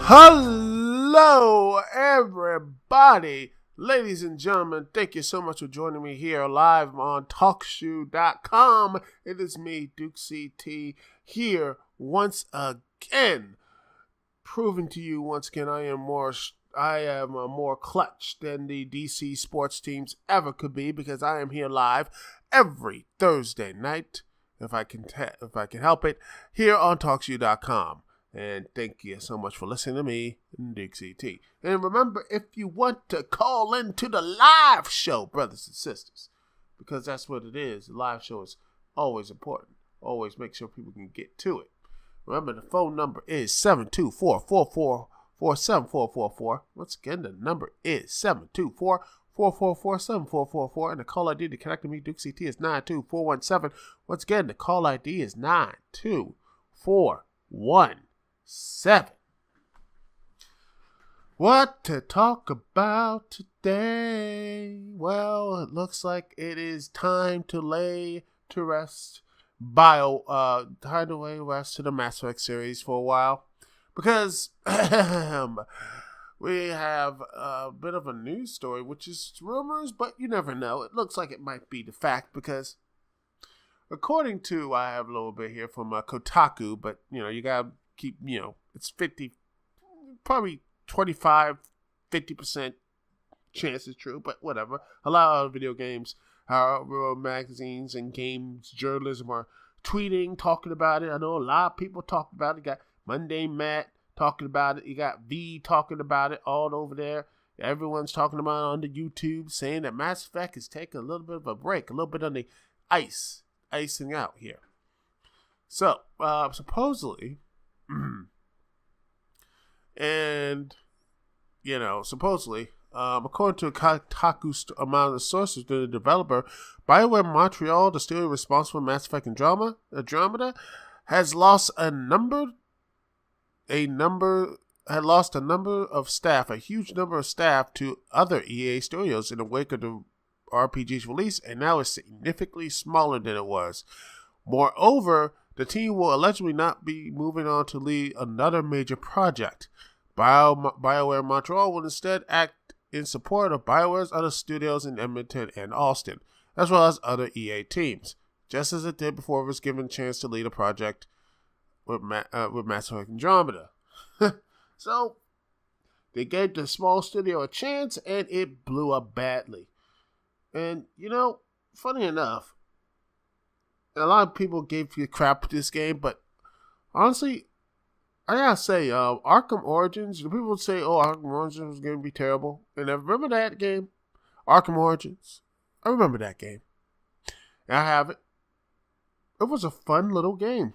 Hello, everybody. Ladies and gentlemen, thank you so much for joining me here live on TalkShoe.com. It is me, Dukect, here once again, proving to you once again I am more clutch than the DC sports teams ever could be, because I am here live every Thursday night, if I can help it, here on TalkShoe.com. And thank you so much for listening to me, Dukect. And remember, if you want to call into the live show, brothers and sisters, because that's what it is. The live show is always important. Always make sure people can get to it. Remember, the phone number is 724-444-7444. Once again, the number is 724-444-7444. And the call ID to connect to me, Dukect, is 92417. Once again, the call ID is 92417. What to talk about today? Well, it looks like it is time to lay to rest time to lay rest to the Mass Effect series for a while, because we have a bit of a news story, which is rumors, but you never know. It looks like it might be the fact, because according to, I have a little bit here from Kotaku, but you gotta keep, it's 50, probably 25, 50% chance it's true, but whatever. A lot of video games, magazines and games journalism are tweeting, talking about it. I know a lot of people talk about it. You got Mundane Matt talking about it. You got V talking about it all over there. Everyone's talking about it on the YouTube, saying that Mass Effect is taking a little bit of a break, a little bit on the icing out here. So, supposedly, and supposedly, according to Kotaku's amount of sources, the developer BioWare Montreal, the studio responsible for Mass Effect Andromeda, has lost a huge number of staff to other EA studios in the wake of the RPG's release, and now is significantly smaller than it was. Moreover, the team will allegedly not be moving on to lead another major project. BioWare Montreal will instead act in support of BioWare's other studios in Edmonton and Austin, as well as other EA teams, just as it did before it was given a chance to lead a project with Mass Effect Andromeda. So, they gave the small studio a chance, and it blew up badly. And, funny enough, a lot of people gave you crap for this game, but honestly, I gotta say, Arkham Origins, the people would say, Arkham Origins was going to be terrible. And I remember that game, Arkham Origins. I remember that game. And I have it. It was a fun little game.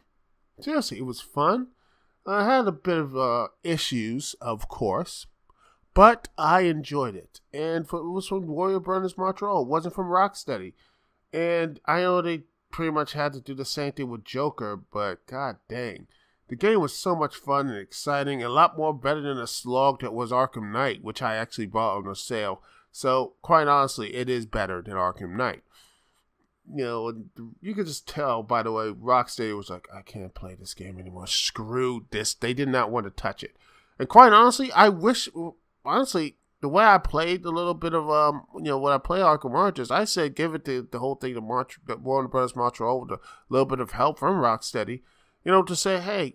Seriously, it was fun. I had a bit of issues, of course, but I enjoyed it. And it was from Warner Brothers Montreal. It wasn't from Rocksteady. And I know they pretty much had to do the same thing with Joker, but god dang. The game was so much fun and exciting, a lot more better than a slog that was Arkham Knight, which I actually bought on a sale. So, quite honestly, it is better than Arkham Knight. You could just tell, by the way, Rocksteady was like, I can't play this game anymore. Screw this. They did not want to touch it. And quite honestly, the way I played a little bit of, when I play Arkham Origins, I said give it the whole thing to Warner Brothers Montreal with a little bit of help from Rocksteady, to say, hey,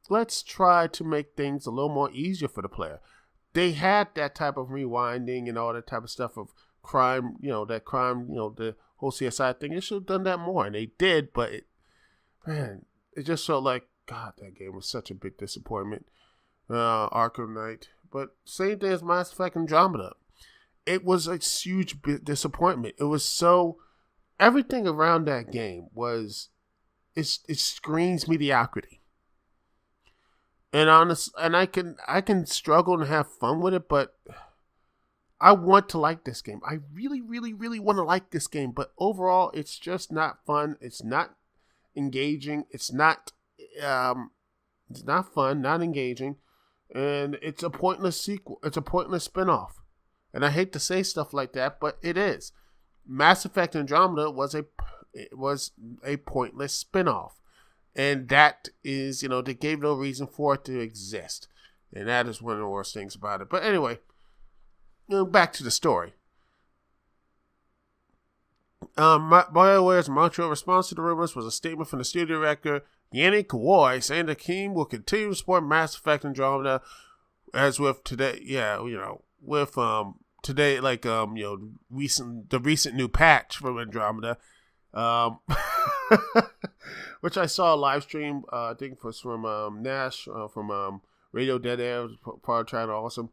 let's try to make things a little more easier for the player. They had that type of rewinding and all that type of stuff of crime, the whole CSI thing. They should have done that more, and they did, but it just felt like, God, that game was such a big disappointment. Arkham Knight. But same thing as Mass Effect Andromeda. It was a huge disappointment. It was everything around that game was, it screams mediocrity. And I can struggle and have fun with it, but I want to like this game. I really, really, really want to like this game, but overall, it's just not fun. It's not engaging. It's not fun, not engaging. And it's a pointless sequel. It's a pointless spinoff. And I hate to say stuff like that, but it is. Mass Effect Andromeda was a pointless spinoff. And that is, they gave no reason for it to exist. And that is one of the worst things about it. But anyway, back to the story. BioWare's Montreal response to the rumors was a statement from the studio director, Yannick Kawai, saying the team will continue to support Mass Effect Andromeda as with today, today, the recent new patch from Andromeda, which I saw a live stream, I think was from Nash, from Radio Dead Air, part of China Awesome.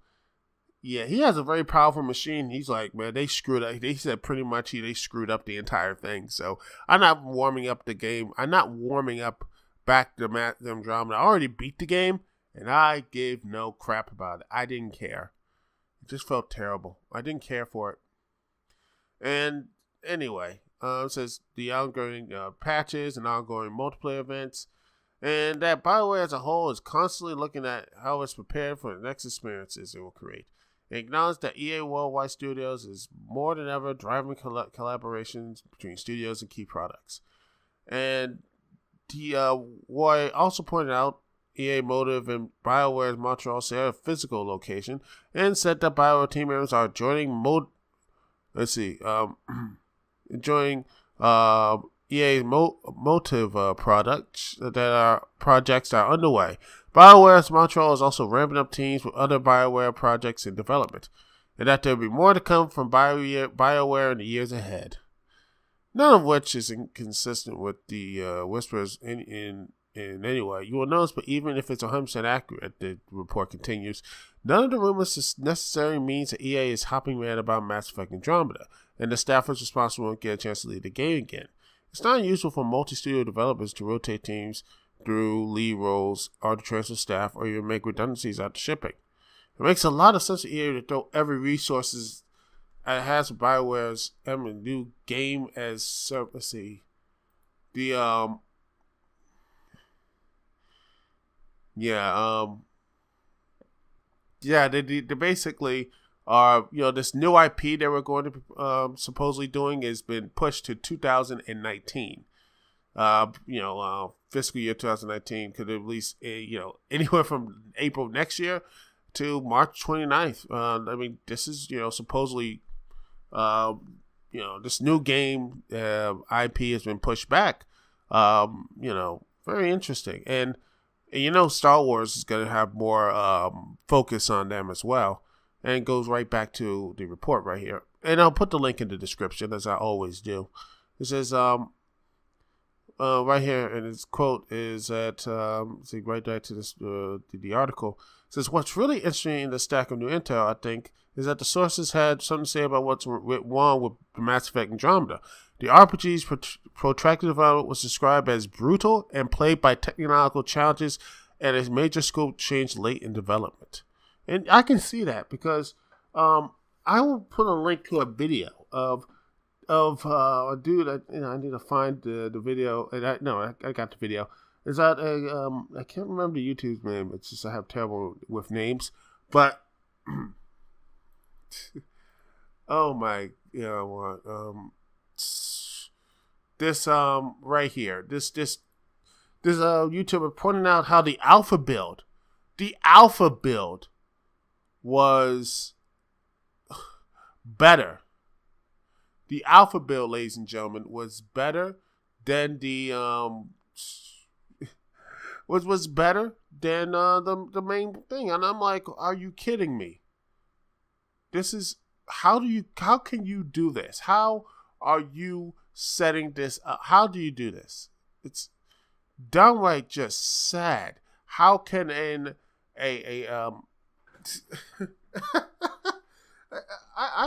Yeah, he has a very powerful machine. He's like, man, they screwed up. They said pretty much they screwed up the entire thing. So I'm not warming up the game. I'm not warming up back to the Andromeda. I already beat the game, and I gave no crap about it. I didn't care. It just felt terrible. I didn't care for it. And anyway, it says the ongoing patches and ongoing multiplayer events, and that BioWare as a whole is constantly looking at how it's prepared for the next experiences it will create. It acknowledged that EA Worldwide Studios is more than ever driving collaborations between studios and key products. And Roy also pointed out EA Motive and BioWare's Montreal share a physical location, and said that BioWare team members are joining EA Motive projects that are underway. BioWare's Montreal is also ramping up teams with other BioWare projects in development, and that there will be more to come from BioWare in the years ahead. None of which is inconsistent with the whispers in any way. You will notice, but even if it's 100% accurate, the report continues, none of the rumors necessarily means that EA is hopping mad about Mass Effect Andromeda, and the staffers responsible won't get a chance to lead the game again. It's not unusual for multi-studio developers to rotate teams through lead roles, or to transfer staff, or even make redundancies after shipping. It makes a lot of sense to EA to throw every resources it has for BioWare's new game as service. They basically are, this new IP they were going to be supposedly doing has been pushed to 2019. Fiscal year 2019 could at least, anywhere from April next year to March 29th. This is, supposedly, this new game IP has been pushed back. Very interesting. And Star Wars is going to have more focus on them as well. And it goes right back to the report right here. And I'll put the link in the description, as I always do. It says, right here, and his quote is at, right back to this, the article. It says, what's really interesting in the stack of new intel, I think, is that the sources had something to say about what's wrong with Mass Effect Andromeda. The RPG's protracted development was described as brutal and plagued by technological challenges and a major scope change late in development. And I can see that because I will put a link to a video of a dude. I need to find the video. And I got the video. Is that I can't remember the YouTube's name. It's just I have terrible with names. But oh my, this right here. This YouTuber pointing out how the alpha build was better. The alpha build, ladies and gentlemen, was better than the was better than the main thing. And I'm like, are you kidding me? This is how can you do this? How are you setting this up? How do you do this? It's downright just sad. How can I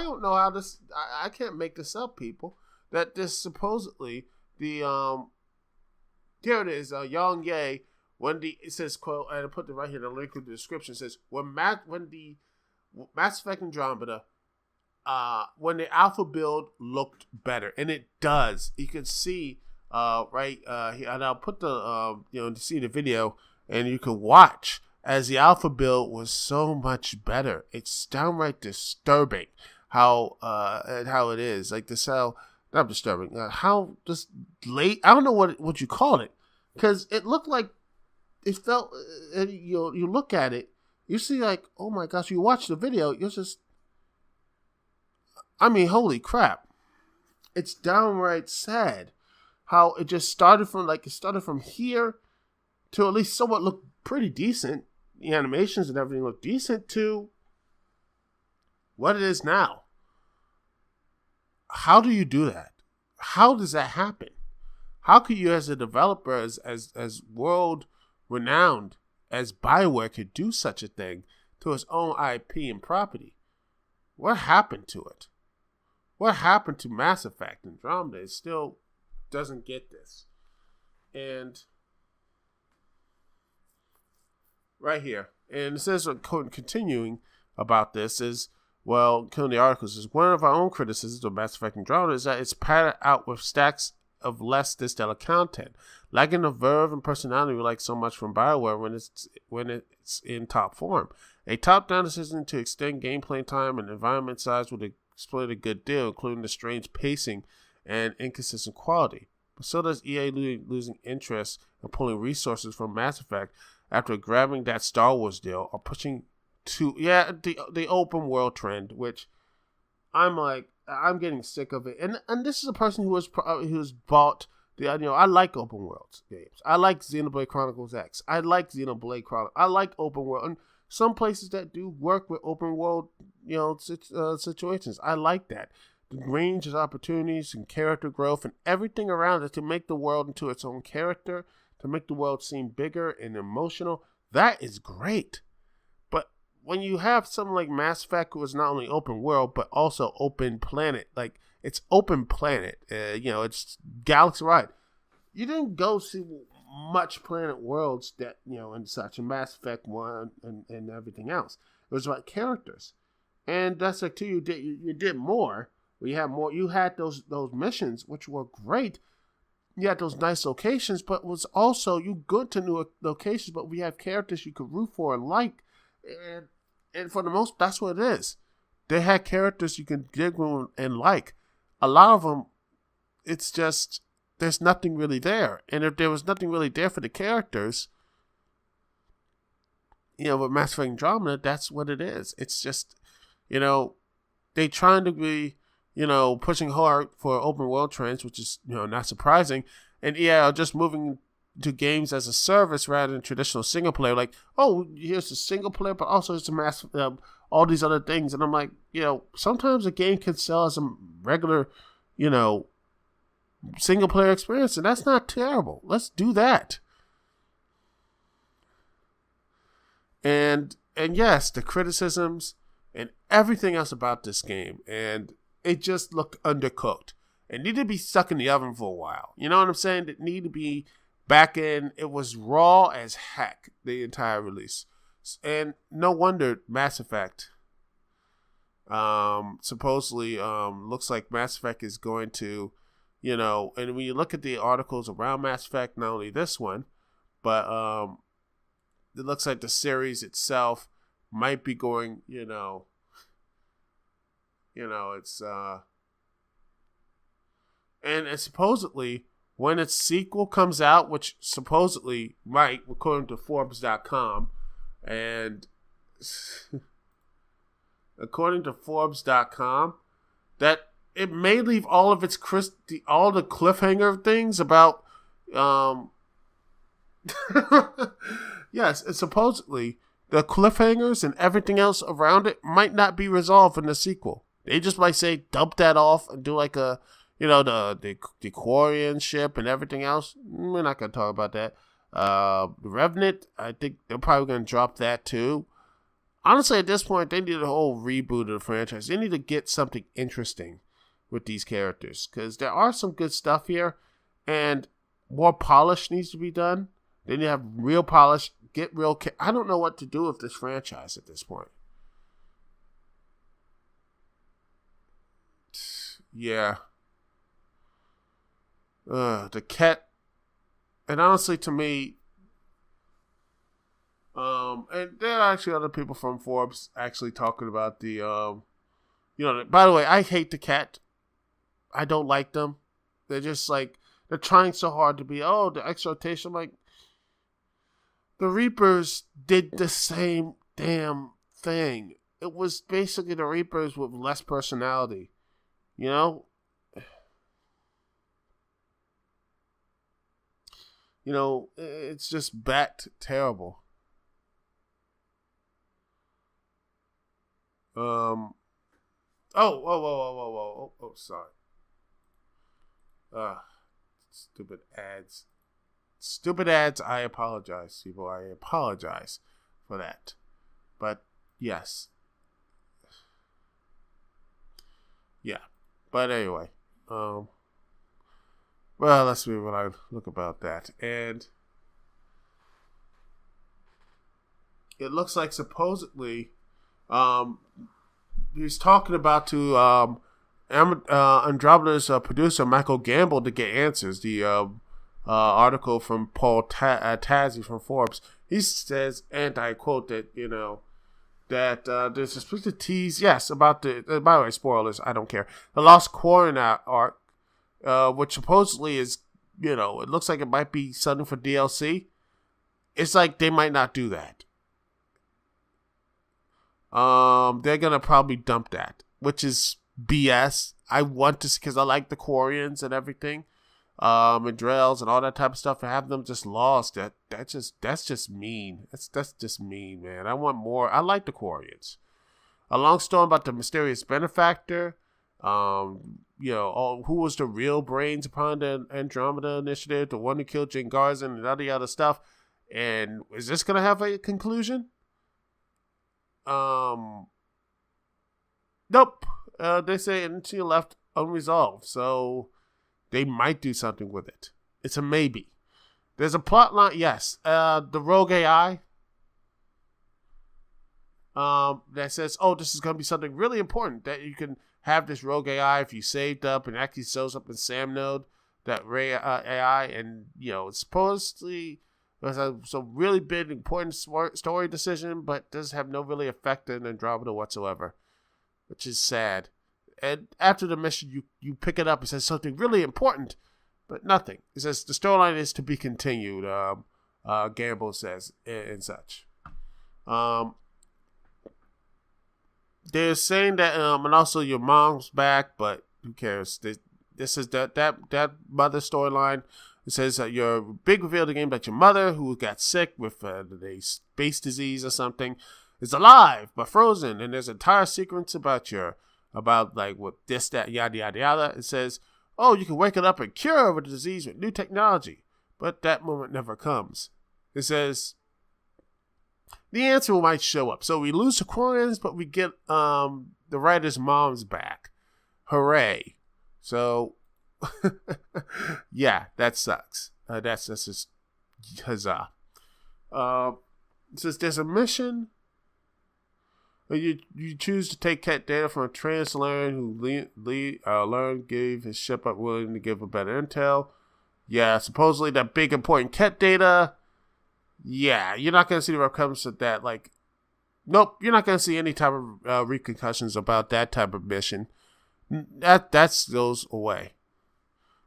don't know how this. I can't make this up, people. That this supposedly the here it is. Yang Ye it says quote, and I put it right here. The link in the description says when the Mass Effect Andromeda, when the alpha build looked better, and it does. You can see right here, and I'll put the to see the video, and you can watch. As the alpha build was so much better. It's downright disturbing how it is. Like the cell, not disturbing. How just late. I don't know what you call it. because it looked like it felt. You look at it, you see like, oh my gosh! You watch the video, you're just. I mean, holy crap! It's downright sad how it just started from here to at least somewhat look pretty decent. The animations and everything look decent to what it is now. How do you do that? How does that happen? How could you, as a developer, as world renowned as BioWare, could do such a thing to its own IP and property? What happened to it? What happened to Mass Effect? Andromeda? It still doesn't get this. And right here, and it says, continuing about this is, well, killing the articles is one of our own criticisms of Mass Effect Andromeda is that it's padded out with stacks of less stellar content, lacking the verve and personality we like so much from BioWare when it's in top form. A top-down decision to extend gameplay time and environment size would exploit a good deal, including the strange pacing and inconsistent quality. But so does EA losing interest in pulling resources from Mass Effect after grabbing that Star Wars deal or pushing to the open world trend, which I'm getting sick of it. And this is a person who's bought I like open world games. I like Xenoblade Chronicles X. I like Xenoblade Chronicles. I like open world, and some places that do work with open world situations. I like that. The range of opportunities and character growth and everything around it to make the world into its own character, to make the world seem bigger and emotional. That is great. But when you have something like Mass Effect, who is not only open world but also open planet, like it's open planet, it's galaxy wide. You didn't go see much planet worlds that and such, and Mass Effect 1 and everything else. It was about characters, and that's like you did more. We had more. You had those missions, which were great. You had those nice locations, but was also you good to new locations. But we have characters you could root for and like, and for the most, that's what it is. They had characters you can dig with and like. A lot of them, it's just there's nothing really there, and if there was nothing really there for the characters, with Mass Effect Andromeda, that's what it is. It's just, they trying to be. Pushing hard for open world trends, which is, not surprising. And just moving to games as a service rather than traditional single player. Like, oh, here's a single player, but also it's a all these other things. And I'm like, sometimes a game can sell as a regular, single player experience, and that's not terrible. Let's do that. And yes, the criticisms and everything else about this game, and it just looked undercooked. It needed to be stuck in the oven for a while. You know what I'm saying? It needed to be back in. It was raw as heck, the entire release. And no wonder Mass Effect supposedly looks like Mass Effect is going to, and when you look at the articles around Mass Effect, not only this one, but it looks like the series itself might be going, it's and it's supposedly when its sequel comes out, which supposedly might, according to Forbes.com, and according to Forbes.com, that it may leave all of its all the cliffhanger things about yes, and supposedly the cliffhangers and everything else around it might not be resolved in the sequel. They just might say dump that off and do like a, the Quarian ship and everything else. We're not going to talk about that. Revenant, I think they're probably going to drop that too. Honestly, at this point, they need a whole reboot of the franchise. They need to get something interesting with these characters, because there are some good stuff here, and more polish needs to be done. They need to have real polish, get real. I don't know what to do with this franchise at this point. Yeah. The cat, and honestly, to me, and there are actually other people from Forbes actually talking about the, by the way, I hate the cat. I don't like them. They're just like, They're trying so hard to be, the exhortation. Like, the Reapers did the same damn thing. It was basically the Reapers with less personality. You know? It's just terrible. Whoa, sorry. Stupid ads. Stupid ads, I apologize, people. I apologize for that. But, yes. Yeah. But anyway. Well, let's see what I look about that. And it looks like supposedly he's talking about to Andromeda's producer, Michael Gamble, to get answers. The article from Paul Tazzi from Forbes. He says, and I quote, that, that there's a specific tease, yes, about by the way, spoilers, I don't care. The Lost Quarren arc, which supposedly is, it looks like it might be something for DLC. It's like they might not do that. They're gonna probably dump that, which is BS. I want to, because I like the Quarians and everything, and Drells and all that type of stuff, and have them just lost. That's just mean. That's just mean, man. I want more. I like the Quarians. A long story about the mysterious benefactor. Who was the real brains behind the Andromeda initiative, the one who killed Jane Garzon and all the other stuff. And is this gonna have a conclusion? Nope. They say until left unresolved, so they might do something with it. It's a maybe. There's a plot line, yes. The rogue AI that says, this is going to be something really important, that you can have this rogue AI if you saved up and actually shows up in Sam Node, that Ray AI, and it's supposedly there's a really big important story decision, but does have no really effect on Andromeda whatsoever, which is sad. And after the mission, you pick it up. It says something really important, but nothing. It says the storyline is to be continued. Gamble says and such. They're saying that and also your mom's back, but who cares? This is that mother storyline. It says that your big reveal of the game that your mother, who got sick with the space disease or something, is alive but frozen, and there's an entire sequence about like what this, that, yada yada yada. It says, you can wake it up and cure the disease with new technology, but that moment never comes. It says the answer might show up. So we lose the Quarians, but we get the writer's mom's back. Hooray! So yeah, that sucks. That's just huzzah. It says there's a mission. You choose to take cat data from a trans-Laren who Laren gave his ship up willing to give a better intel. Yeah, supposedly that big important cat data. Yeah, you're not going to see the repercussions of that. Like, nope, you're not going to see any type of repercussions about that type of mission. That goes away.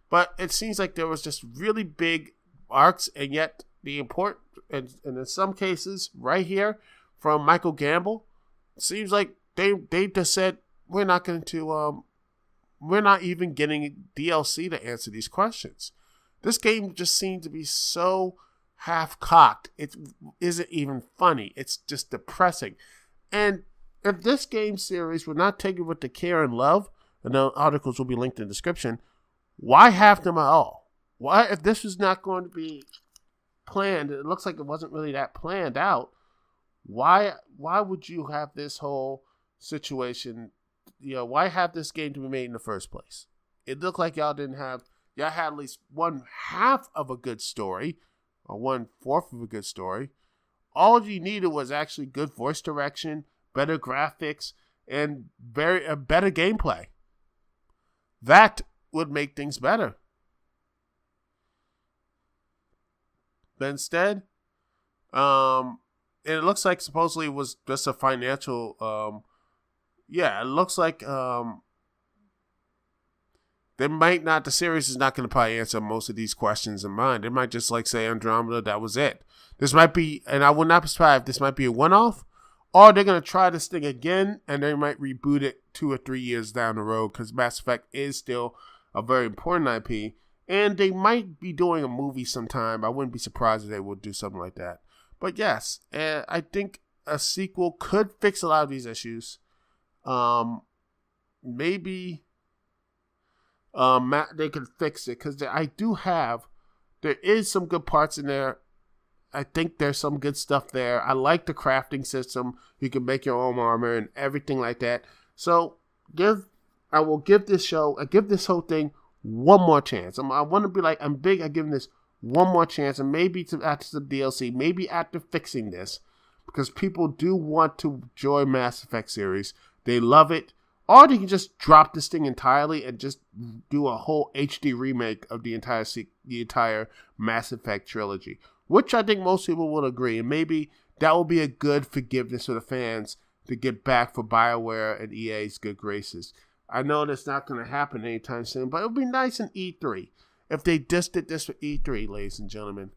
But it seems like there was just really big arcs, and yet the important, and in some cases, right here from Michael Gamble, seems like they just said we're not going to we're not even getting DLC to answer these questions. This game just seemed to be so half-cocked. It isn't even funny. It's just depressing. And if this game series were not taken with the care and love, and the articles will be linked in the description, why have them at all? Why, if this was not going to be planned, it looks like it wasn't really that planned out, why would you have this whole situation, why have this game to be made in the first place? It looked like y'all had at least 1/2 of a good story, or 1/4 of a good story. All you needed was actually good voice direction, better graphics, and a better gameplay. That would make things better. But instead, it looks like supposedly it was just a financial, it looks like The series is not going to probably answer most of these questions in mind. They might just say Andromeda, that was it. This might be, and I would not be surprised if this might be a one-off, or they're going to try this thing again, and they might reboot it 2 or 3 years down the road, because Mass Effect is still a very important IP, and they might be doing a movie sometime. I wouldn't be surprised if they would do something like that. But yes, I think a sequel could fix a lot of these issues. Maybe they could fix it, because there is some good parts in there. I think there's some good stuff there. I like the crafting system. You can make your own armor and everything like that. So I will give this whole thing one more chance. I want to be I'm big at giving this one more chance, and maybe after some DLC, maybe after fixing this, because people do want to enjoy Mass Effect series. They love it. Or they can just drop this thing entirely and just do a whole HD remake of the entire Mass Effect trilogy, which I think most people will agree. And maybe that will be a good forgiveness for the fans to get back for BioWare and EA's good graces. I know that's not going to happen anytime soon, but it would be nice in E3 if they just did this for E3, ladies and gentlemen.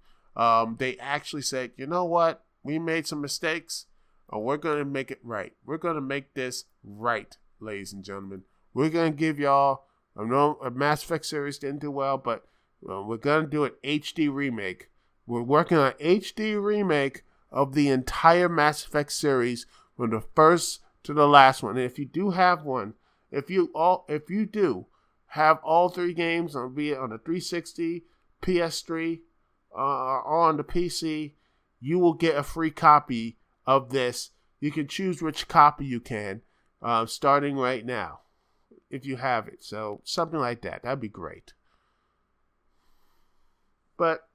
They actually said, you know what? We made some mistakes, and we're going to make it right. We're going to make this right, ladies and gentlemen. We're going to give y'all, I know a Mass Effect series didn't do well, but we're going to do an HD remake. We're working on an HD remake of the entire Mass Effect series from the first to the last one. And if you do have one, if you do have all 3 games, be it on the 360, PS3, or on the PC, you will get a free copy of this. You can choose which copy you can, starting right now, if you have it. So something like that. That'd be great. But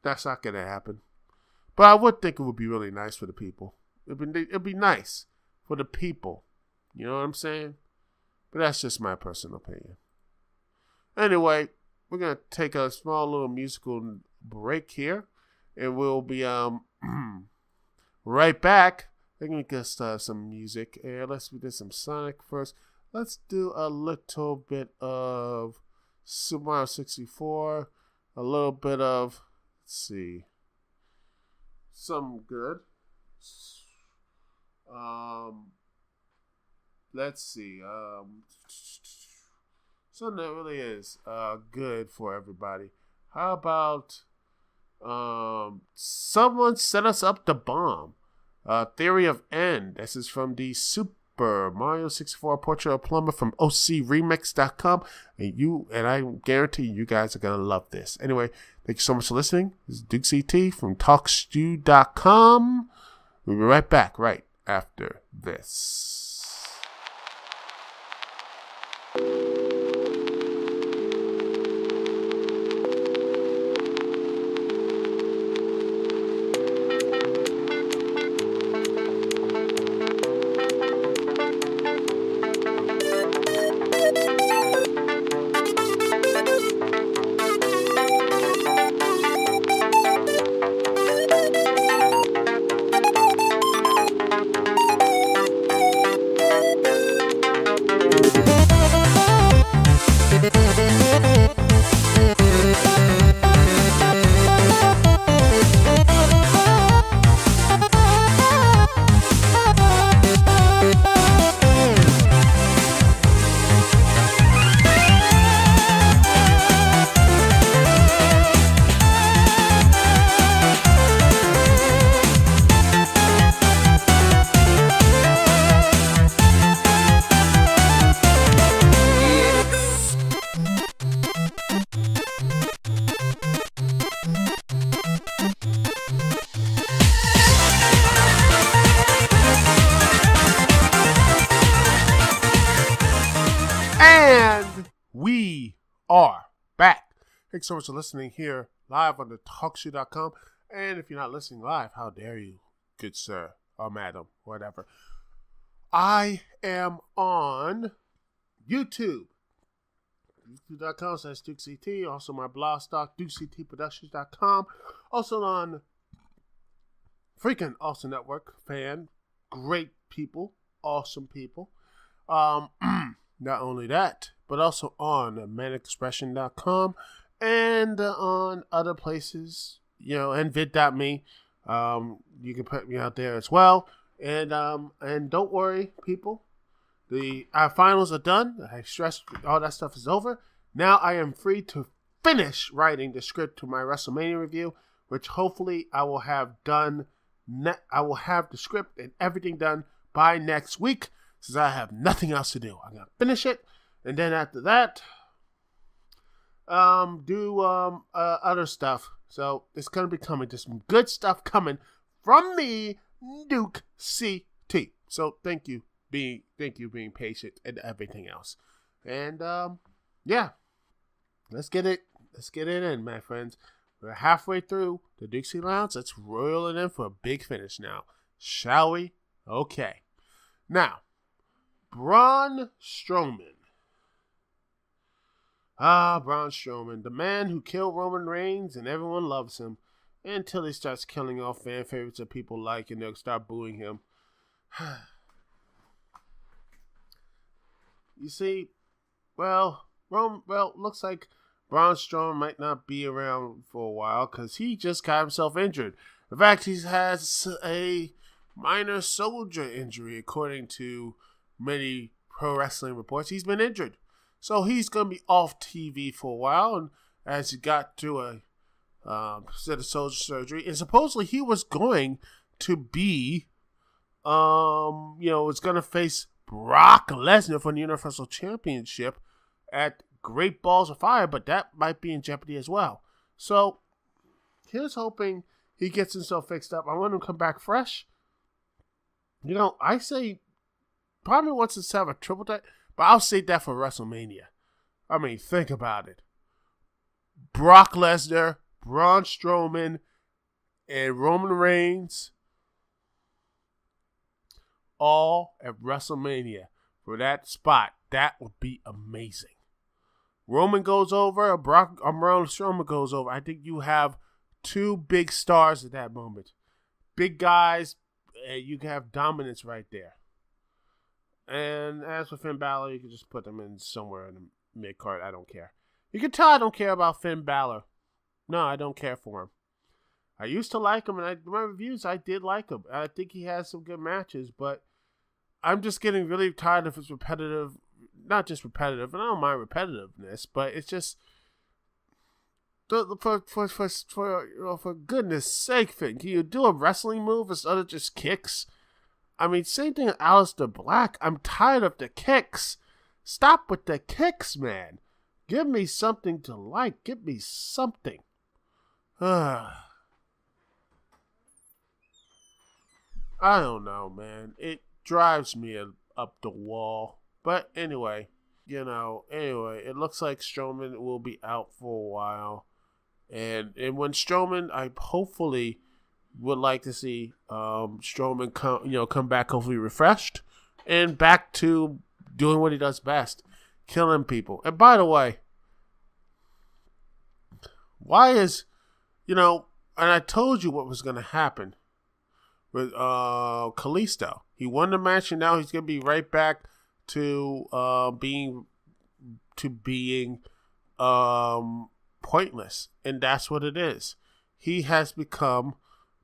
that's not going to happen. But I would think it would be really nice for the people. It'd be nice for the people. You know what I'm saying? But that's just my personal opinion. Anyway, we're going to take a small little musical break here. And we'll be right back. Let me get some music. And let's do some Sonic first. Let's do a little bit of Super Mario 64. A little bit of, let's see, some good. Let's see. Something that really is good for everybody. How about Someone Set Us Up the Bomb? Theory of End. This is from the Super Mario 64 Portrait of Plumber from OCRemix.com. And I guarantee you guys are going to love this. Anyway, thank you so much for listening. This is Dukect from TalkStew.com. We'll be right back right after this. We are back. Thanks so much for listening here live on the TalkShoe.com. And if you're not listening live, how dare you, good sir or madam, whatever. I am on YouTube. YouTube.com/DukecT. Also my blog stock, DukecTProductions.com. Also on freaking awesome network, fan. Great people. Awesome people. Not only that, but also on manexpression.com and on other places, and vid.me. You can put me out there as well. And don't worry, people. Our finals are done. I stressed all that stuff is over. Now I am free to finish writing the script to my WrestleMania review, which hopefully I will have done. I will have the script and everything done by next week, since I have nothing else to do. I'm gonna finish it, and then after that, do other stuff. So it's gonna be coming. There's some good stuff coming from me, Duke CT. So thank you being patient and everything else. And yeah, let's get it in, my friends. We're halfway through the Dukect Lounge. Let's roll it in for a big finish now, shall we? Okay. Now, Braun Strowman. Braun Strowman, the man who killed Roman Reigns, and everyone loves him until he starts killing off fan favorites that people like, and they'll start booing him. You see, looks like Braun Strowman might not be around for a while because he just got himself injured. In fact, he has a minor shoulder injury, according to many pro wrestling reports. He's been injured. So he's going to be off TV for a while, and as he got through a set of shoulder surgery, and supposedly he was going to be, was going to face Brock Lesnar for the Universal Championship at Great Balls of Fire, but that might be in jeopardy as well. So here's hoping he gets himself fixed up. I want him to come back fresh. I say probably wants to have a triple threat, but I'll save that for WrestleMania. I mean, think about it. Brock Lesnar, Braun Strowman, and Roman Reigns all at WrestleMania for that spot. That would be amazing. Roman goes over, Braun Strowman goes over. I think you have two big stars at that moment. Big guys, you can have dominance right there. And as for Finn Balor, you can just put them in somewhere in the mid-card. I don't care. You can tell I don't care about Finn Balor. No, I don't care for him. I used to like him, and my reviews, I did like him. I think he has some good matches, but I'm just getting really tired of his repetitive. Not just repetitive, and I don't mind repetitiveness, but it's just for goodness sake, Finn, can you do a wrestling move instead of just kicks? I mean, same thing with Aleister Black. I'm tired of the kicks. Stop with the kicks, man. Give me something to like. Give me something. I don't know, man. It drives me up the wall. But anyway, it looks like Strowman will be out for a while. And when Strowman, I hopefully would like to see Strowman come back hopefully refreshed and back to doing what he does best, killing people. And by the way, why is, and I told you what was going to happen with Kalisto. He won the match, and now he's going to be right back to being pointless, and that's what it is. He has become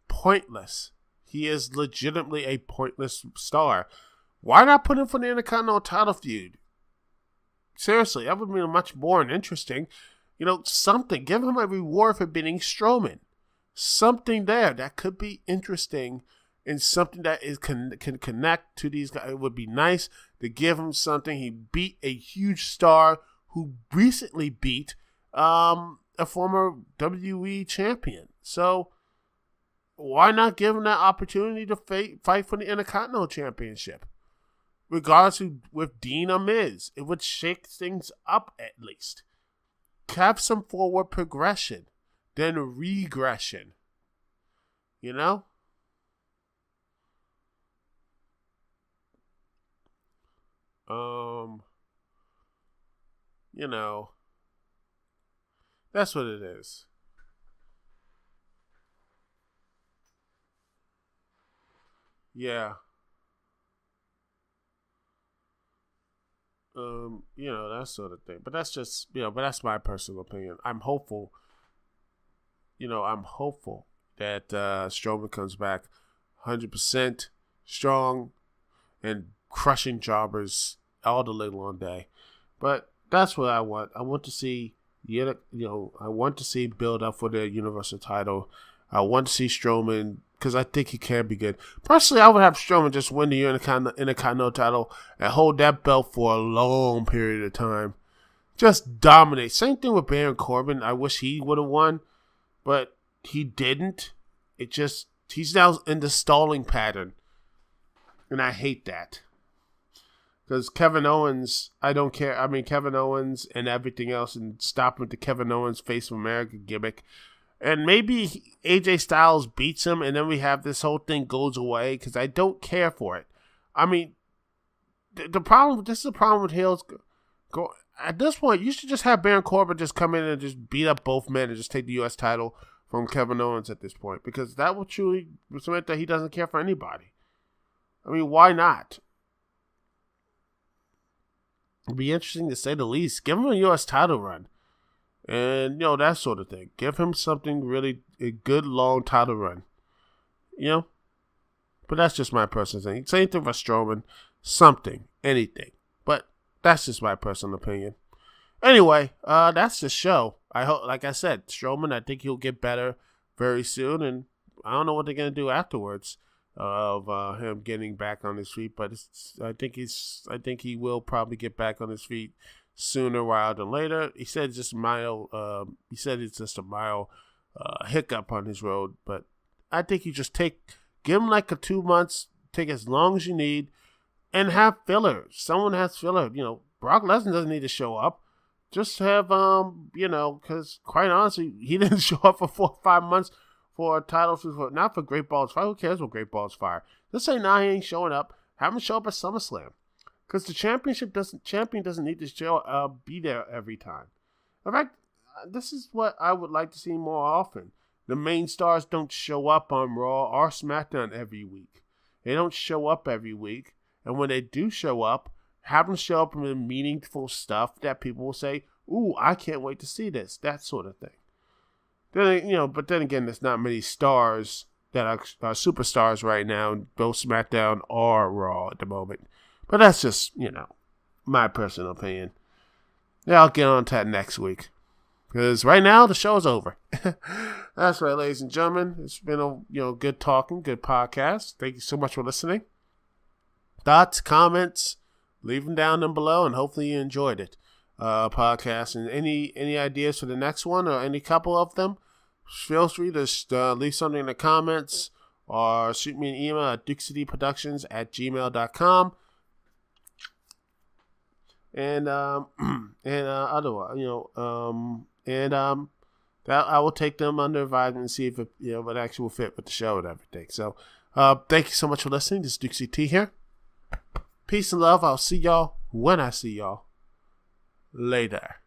pointless. He is legitimately a pointless star. Why not put him for the Intercontinental title feud? Seriously, that would be much more interesting. Something. Give him a reward for beating Strowman. Something there that could be interesting. And something that can connect to these guys. It would be nice to give him something. He beat a huge star who recently beat a former WWE champion. So why not give him that opportunity to fight for the Intercontinental Championship? Regardless with Dean or Miz. It would shake things up at least. Have some forward progression. Then regression. That's what it is. Yeah. That sort of thing. But that's just, but that's my personal opinion. I'm hopeful. I'm hopeful that Strowman comes back 100% strong and crushing jobbers all the live long day. But that's what I want. I want to see, I want to see build up for the Universal title. I want to see Strowman, because I think he can be good. Personally, I would have Strowman just win the Intercontinental title and hold that belt for a long period of time. Just dominate. Same thing with Baron Corbin. I wish he would have won, but he didn't. He's now in the stalling pattern, and I hate that. Because Kevin Owens, I don't care. I mean, Kevin Owens and everything else, and stop with the Kevin Owens Face of America gimmick. And maybe AJ Styles beats him, and then we have this whole thing goes away, because I don't care for it. I mean, this is the problem with heels. At this point, you should just have Baron Corbin just come in and just beat up both men and just take the U.S. title from Kevin Owens at this point, because that will truly cement that he doesn't care for anybody. I mean, why not? It'd be interesting to say the least. Give him a U.S. title run. And, that sort of thing. Give him something really, a good long title run. But that's just my personal thing. Same thing for Strowman. Something. Anything. But that's just my personal opinion. Anyway, that's the show. I hope, like I said, Strowman, I think he'll get better very soon. And I don't know what they're going to do afterwards of him getting back on his feet. But I think he will probably get back on his feet sooner rather than later. He said it's just a mild hiccup on his road, but I think you just give him like 2 months, take as long as you need, and have filler. Someone has filler. Brock Lesnar doesn't need to show up. Just have because quite honestly, he didn't show up for 4 or 5 months for a title, not for Great Balls Fire. Who cares what Great Balls Fire? Just say he ain't showing up. Have him show up at SummerSlam. Because the champion doesn't need to be there every time. In fact, this is what I would like to see more often. The main stars don't show up on Raw or SmackDown every week. They don't show up every week. And when they do show up, have them show up with meaningful stuff that people will say, ooh, I can't wait to see this. That sort of thing. But then again, there's not many stars that are superstars right now, both SmackDown or Raw at the moment. But that's just, my personal opinion. Yeah, I'll get on to that next week. Because right now, the show's over. That's right, ladies and gentlemen. It's been a good talking, good podcast. Thank you so much for listening. Thoughts, comments, leave them down below, and hopefully you enjoyed it. Podcast. And any ideas for the next one, or any couple of them, feel free to leave something in the comments, or shoot me an email at dukecityproductions@gmail.com. And otherwise, that I will take them under advisement and see if it, would actually fit with the show and everything. So, thank you so much for listening. This is Dukes T here. Peace and love. I'll see y'all when I see y'all later.